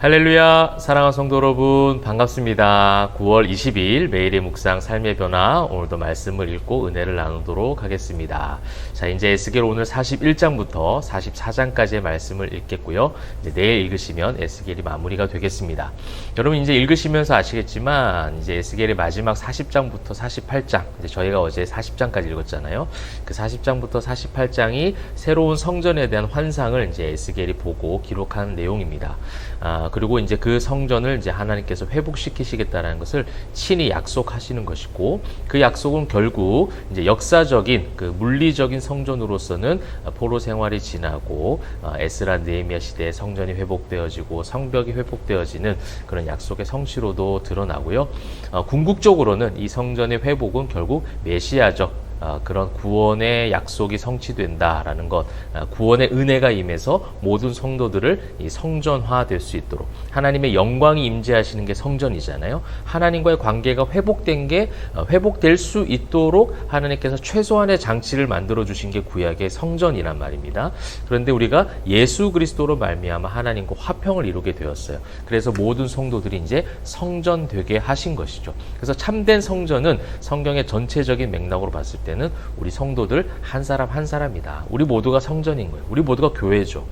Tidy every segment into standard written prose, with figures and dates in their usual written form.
할렐루야, 사랑하는 성도 여러분, 반갑습니다. 9월 22일 매일의 묵상 삶의 변화, 오늘도 말씀을 읽고 은혜를 나누도록 하겠습니다. 자, 이제 에스겔 오늘 41장부터 44장까지의 말씀을 읽겠고요. 이제 내일 읽으시면 에스겔이 마무리가 되겠습니다. 여러분 이제 읽으시면서 아시겠지만 이제 에스겔의 마지막 40장부터 48장, 이제 저희가 어제 40장까지 읽었잖아요. 그 40장부터 48장이 새로운 성전에 대한 환상을 이제 에스겔이 보고 기록한 내용입니다. 그리고 이제 그 성전을 이제 하나님께서 회복시키시겠다라는 것을 친히 약속하시는 것이고, 그 약속은 결국 이제 역사적인 그 물리적인 성전으로서는 포로 생활이 지나고 에스라 느헤미야 시대에 성전이 회복되어지고 성벽이 회복되어지는 그런 약속의 성취로도 드러나고요. 궁극적으로는 이 성전의 회복은 결국 메시아적 그런 구원의 약속이 성취된다라는 것, 구원의 은혜가 임해서 모든 성도들을 이 성전화될 수 있도록, 하나님의 영광이 임재하시는 게 성전이잖아요. 하나님과의 관계가 회복된 게 회복될 수 있도록 하나님께서 최소한의 장치를 만들어 주신 게 구약의 성전이란 말입니다. 그런데 우리가 예수 그리스도로 말미암아 하나님과 화평을 이루게 되었어요. 그래서 모든 성도들이 이제 성전 되게 하신 것이죠. 그래서 참된 성전은 성경의 전체적인 맥락으로 봤을 때는 우리 성도들 한 사람 한 사람이다. 우리 모두가 성전인 거예요. 우리 모두가 교회죠.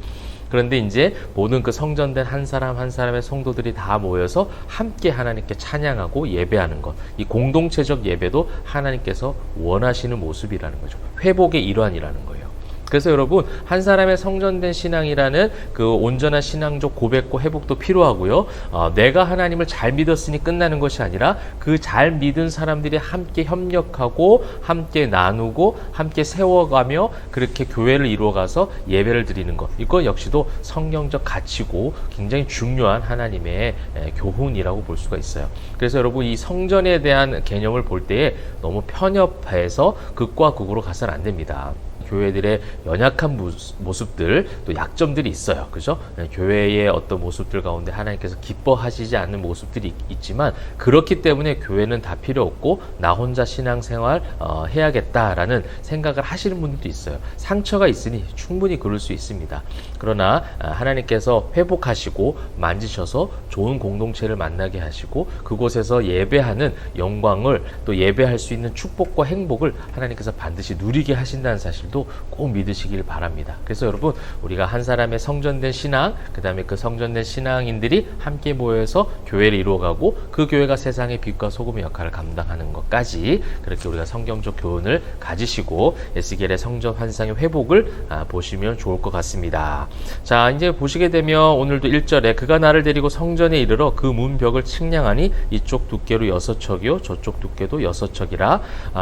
그런데 이제 모든 그 성전된 한 사람 한 사람의 성도들이 다 모여서 함께 하나님께 찬양하고 예배하는 것, 이 공동체적 예배도 하나님께서 원하시는 모습이라는 거죠. 회복의 일환이라는 거예요. 그래서 여러분, 한 사람의 성전된 신앙이라는 그 온전한 신앙적 고백과 회복도 필요하고요. 내가 하나님을 잘 믿었으니 끝나는 것이 아니라 그 잘 믿은 사람들이 함께 협력하고 함께 나누고 함께 세워가며 그렇게 교회를 이루어가서 예배를 드리는 것, 이거 역시도 성경적 가치고 굉장히 중요한 하나님의 교훈이라고 볼 수가 있어요. 그래서 여러분, 이 성전에 대한 개념을 볼 때에 너무 편협해서 극과 극으로 가서는 안 됩니다. 교회들의 연약한 모습들, 또 약점들이 있어요. 그죠? 교회의 어떤 모습들 가운데 하나님께서 기뻐하시지 않는 모습들이 있지만, 그렇기 때문에 교회는 다 필요 없고 나 혼자 신앙생활 해야겠다라는 생각을 하시는 분들도 있어요. 상처가 있으니 충분히 그럴 수 있습니다. 그러나 하나님께서 회복하시고 만지셔서 좋은 공동체를 만나게 하시고 그곳에서 예배하는 영광을, 또 예배할 수 있는 축복과 행복을 하나님께서 반드시 누리게 하신다는 사실도 꼭 믿으시길 바랍니다. 그래서 여러분, 우리가 한 사람의 성전된 신앙, 그 다음에 그 성전된 신앙인들이 함께 모여서 교회를 이루어가고 그 교회가 세상의 빛과 소금의 역할을 감당하는 것까지, 그렇게 우리가 성경적 교훈을 가지시고 에스겔의 성전 환상의 회복을 보시면 좋을 것 같습니다. 자, 이제 보시게 되면 오늘도 1절에 그가 나를 데리고 성전에 이르러 그 문벽을 측량하니 이쪽 두께로 6척이요 저쪽 두께도 6척이라.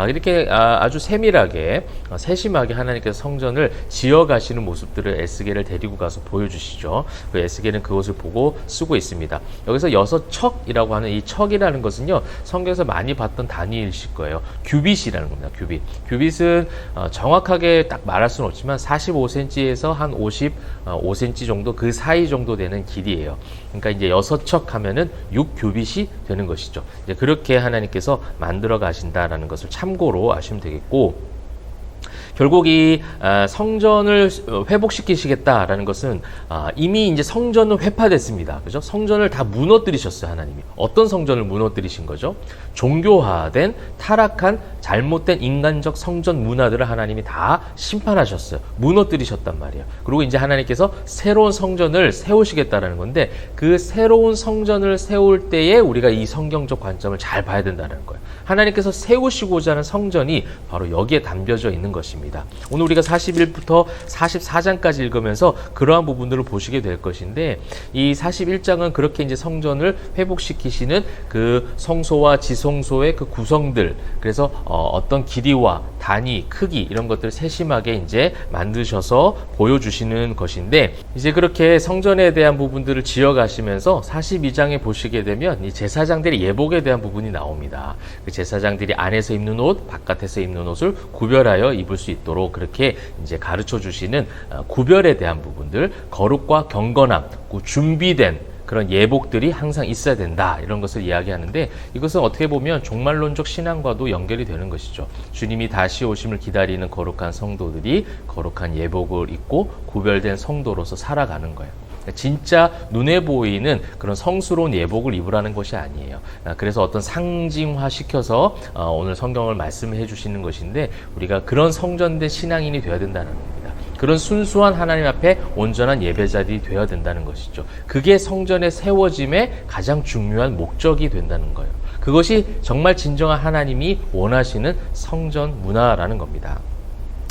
이렇게 아주 세밀하게 세심하게 하나님께서 성전을 지어가시는 모습들을 에스겔을 데리고 가서 보여주시죠. 그 에스겔은 그것을 보고 쓰고 있습니다. 여기서 6척이라고 하는 이 척이라는 것은요, 성경에서 많이 봤던 단위이실 거예요. 규빗이라는 겁니다. 규빗은 정확하게 딱 말할 수는 없지만 45cm에서 한 55cm 정도, 그 사이 정도 되는 길이에요. 그러니까 이제 6척 하면은 6규빗이 되는 것이죠. 이제 그렇게 하나님께서 만들어 가신다라는 것을 참고로 아시면 되겠고, 결국 이 성전을 회복시키시겠다라는 것은 이미 이제 성전은 회파됐습니다. 그죠? 성전을 다 무너뜨리셨어요, 하나님이. 어떤 성전을 무너뜨리신 거죠? 종교화된, 타락한, 잘못된 인간적 성전 문화들을 하나님이 다 심판하셨어요. 무너뜨리셨단 말이에요. 그리고 이제 하나님께서 새로운 성전을 세우시겠다라는 건데, 그 새로운 성전을 세울 때에 우리가 이 성경적 관점을 잘 봐야 된다는 거예요. 하나님께서 세우시고자 하는 성전이 바로 여기에 담겨져 있는 것입니다. 오늘 우리가 41부터 44장까지 읽으면서 그러한 부분들을 보시게 될 것인데, 이 41장은 그렇게 이제 성전을 회복시키시는 그 성소와 지성소의 그 구성들, 그래서 어떤 길이와 단위, 크기 이런 것들을 세심하게 이제 만드셔서 보여주시는 것인데, 이제 그렇게 성전에 대한 부분들을 지어가시면서 42장에 보시게 되면 이 제사장들의 예복에 대한 부분이 나옵니다. 그 제사장들이 안에서 입는 옷, 바깥에서 입는 옷을 구별하여 입을 수 있도록 그렇게 이제 가르쳐 주시는 구별에 대한 부분들, 거룩과 경건함, 준비된 그런 예복들이 항상 있어야 된다, 이런 것을 이야기하는데, 이것은 어떻게 보면 종말론적 신앙과도 연결이 되는 것이죠. 주님이 다시 오심을 기다리는 거룩한 성도들이 거룩한 예복을 입고 구별된 성도로서 살아가는 거예요. 진짜 눈에 보이는 그런 성스러운 예복을 입으라는 것이 아니에요. 그래서 어떤 상징화 시켜서 오늘 성경을 말씀해 주시는 것인데, 우리가 그런 성전된 신앙인이 되어야 된다는 겁니다. 그런 순수한 하나님 앞에 온전한 예배자들이 되어야 된다는 것이죠. 그게 성전의 세워짐의 가장 중요한 목적이 된다는 거예요. 그것이 정말 진정한 하나님이 원하시는 성전 문화라는 겁니다.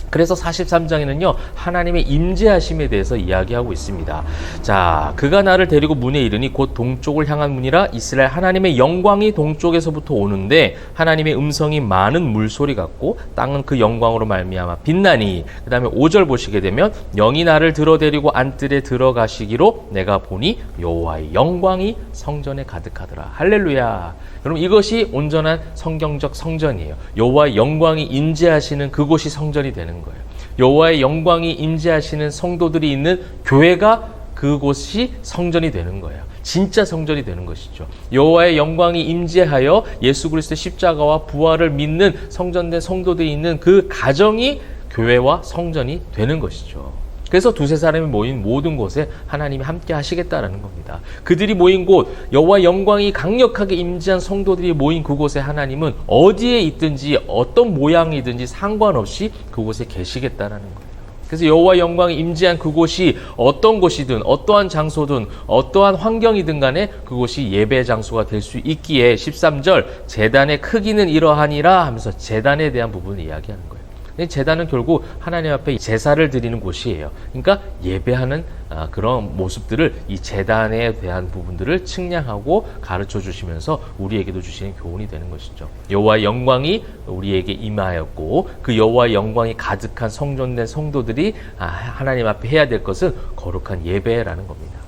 그래서 43장에는요, 하나님의 임재하심에 대해서 이야기하고 있습니다. 자, 그가 나를 데리고 문에 이르니 곧 동쪽을 향한 문이라. 이스라엘 하나님의 영광이 동쪽에서부터 오는데 하나님의 음성이 많은 물소리 같고 땅은 그 영광으로 말미암아 빛나니. 그 다음에 5절 보시게 되면 영이 나를 들어 데리고 안뜰에 들어가시기로 내가 보니 여호와의 영광이 성전에 가득하더라. 할렐루야. 여러분, 이것이 온전한 성경적 성전이에요. 여호와의 영광이 임재하시는 그곳이 성전이 되는 거예요. 여호와의 영광이 임재하시는 성도들이 있는 교회가 그곳이 성전이 되는 거예요. 진짜 성전이 되는 것이죠. 여호와의 영광이 임재하여 예수 그리스도의 십자가와 부활을 믿는 성전된 성도들이 있는 그 가정이 교회와 성전이 되는 것이죠. 그래서 두세 사람이 모인 모든 곳에 하나님이 함께 하시겠다라는 겁니다. 그들이 모인 곳, 여호와의 영광이 강력하게 임재한 성도들이 모인 그곳에 하나님은 어디에 있든지 어떤 모양이든지 상관없이 그곳에 계시겠다라는 거예요. 그래서 여호와의 영광이 임재한 그곳이 어떤 곳이든 어떠한 장소든 어떠한 환경이든 간에 그곳이 예배 장소가 될 수 있기에 13절 제단의 크기는 이러하니라 하면서 제단에 대한 부분을 이야기하는 거예요. 제단은 결국 하나님 앞에 제사를 드리는 곳이에요. 그러니까 예배하는 그런 모습들을, 이 제단에 대한 부분들을 측량하고 가르쳐 주시면서 우리에게도 주시는 교훈이 되는 것이죠. 여호와의 영광이 우리에게 임하였고 그 여호와의 영광이 가득한 성전된 성도들이 하나님 앞에 해야 될 것은 거룩한 예배라는 겁니다.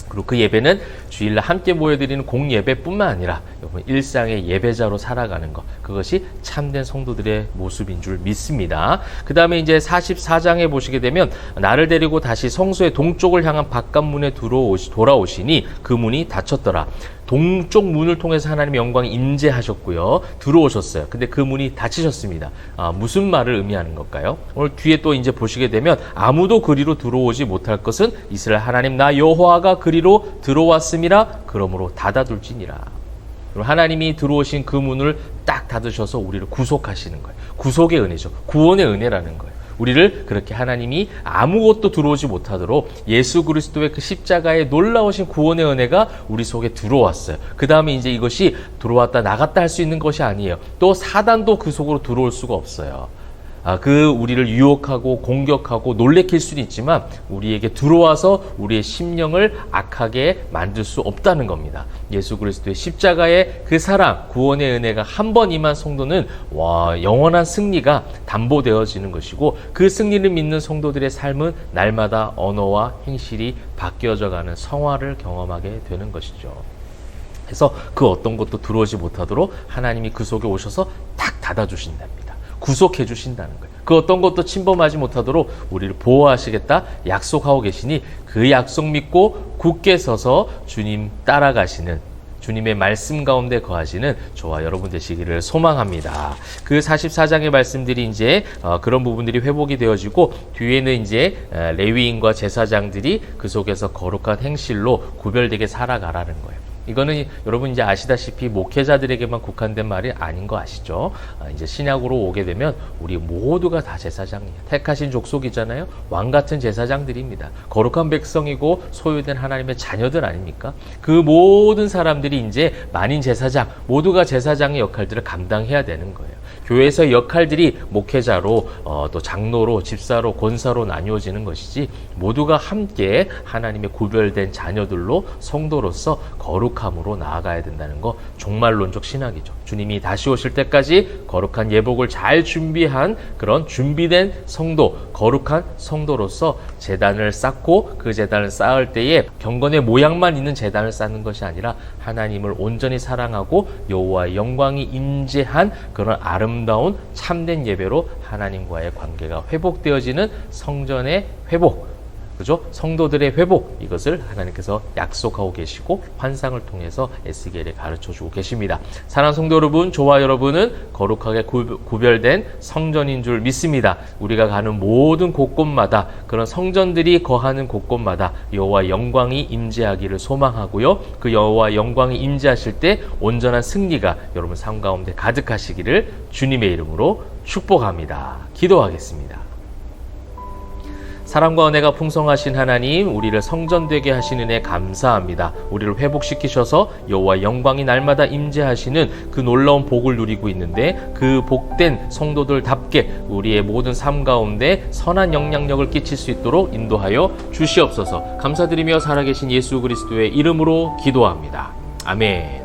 그리고 그 예배는 주일날 함께 모여드리는 공예배뿐만 아니라 여러분 일상의 예배자로 살아가는 것, 그것이 참된 성도들의 모습인 줄 믿습니다. 그 다음에 이제 44장에 보시게 되면 나를 데리고 다시 성소의 동쪽을 향한 바깥문에 돌아오시니 그 문이 닫혔더라. 동쪽 문을 통해서 하나님의 영광이 임재하셨고요. 들어오셨어요. 근데 그 문이 닫히셨습니다. 무슨 말을 의미하는 걸까요? 오늘 뒤에 또 이제 보시게 되면 아무도 그리로 들어오지 못할 것은 이스라엘 하나님 나 여호와가 그리로 들어왔음이라. 그러므로 닫아둘지니라. 하나님이 들어오신 그 문을 딱 닫으셔서 우리를 구속하시는 거예요. 구속의 은혜죠. 구원의 은혜라는 거예요. 우리를 그렇게 하나님이 아무것도 들어오지 못하도록 예수 그리스도의 그 십자가의 놀라우신 구원의 은혜가 우리 속에 들어왔어요. 그 다음에 이제 이것이 들어왔다 나갔다 할 수 있는 것이 아니에요. 또 사단도 그 속으로 들어올 수가 없어요. 그 우리를 유혹하고 공격하고 놀래킬 수는 있지만 우리에게 들어와서 우리의 심령을 악하게 만들 수 없다는 겁니다. 예수 그리스도의 십자가의 그 사랑, 구원의 은혜가 한 번 임한 성도는 영원한 승리가 담보되어지는 것이고, 그 승리를 믿는 성도들의 삶은 날마다 언어와 행실이 바뀌어져가는 성화를 경험하게 되는 것이죠. 그래서 그 어떤 것도 들어오지 못하도록 하나님이 그 속에 오셔서 탁 닫아주신답니다. 구속해 주신다는 거예요. 그 어떤 것도 침범하지 못하도록 우리를 보호하시겠다 약속하고 계시니 그 약속 믿고 굳게 서서 주님 따라가시는, 주님의 말씀 가운데 거하시는 저와 여러분 되시기를 소망합니다. 그 44장의 말씀들이 이제 그런 부분들이 회복이 되어지고, 뒤에는 이제 레위인과 제사장들이 그 속에서 거룩한 행실로 구별되게 살아가라는 거예요. 이거는 여러분 이제 아시다시피 목회자들에게만 국한된 말이 아닌 거 아시죠? 이제 신약으로 오게 되면 우리 모두가 다 제사장이에요. 택하신 족속이잖아요. 왕 같은 제사장들입니다. 거룩한 백성이고 소유된 하나님의 자녀들 아닙니까? 그 모든 사람들이 이제 만인 제사장, 모두가 제사장의 역할들을 감당해야 되는 거예요. 교회에서의 역할들이 목회자로 또 장로로, 집사로, 권사로 나뉘어지는 것이지, 모두가 함께 하나님의 구별된 자녀들로 성도로서 거룩함으로 나아가야 된다는 거 종말론적 신학이죠. 주님이 다시 오실 때까지 거룩한 예복을 잘 준비한 그런 준비된 성도, 거룩한 성도로서 제단을 쌓고 그 제단을 쌓을 때에 경건의 모양만 있는 제단을 쌓는 것이 아니라 하나님을 온전히 사랑하고 여호와의 영광이 임재한 그런 아름다운 참된 예배로 하나님과의 관계가 회복되어지는 성전의 회복, 그죠? 성도들의 회복, 이것을 하나님께서 약속하고 계시고 환상을 통해서 에스겔에 가르쳐주고 계십니다. 사랑하는 성도 여러분, 저와 여러분은 거룩하게 구별된 성전인 줄 믿습니다. 우리가 가는 모든 곳곳마다, 그런 성전들이 거하는 곳곳마다 여호와의 영광이 임재하기를 소망하고요. 그 여호와의 영광이 임재하실 때 온전한 승리가 여러분 삶 가운데 가득하시기를 주님의 이름으로 축복합니다. 기도하겠습니다. 사랑과 은혜가 풍성하신 하나님, 우리를 성전되게 하신 은혜 감사합니다. 우리를 회복시키셔서 여호와의 영광이 날마다 임재하시는 그 놀라운 복을 누리고 있는데, 그 복된 성도들답게 우리의 모든 삶 가운데 선한 영향력을 끼칠 수 있도록 인도하여 주시옵소서. 감사드리며 살아계신 예수 그리스도의 이름으로 기도합니다. 아멘.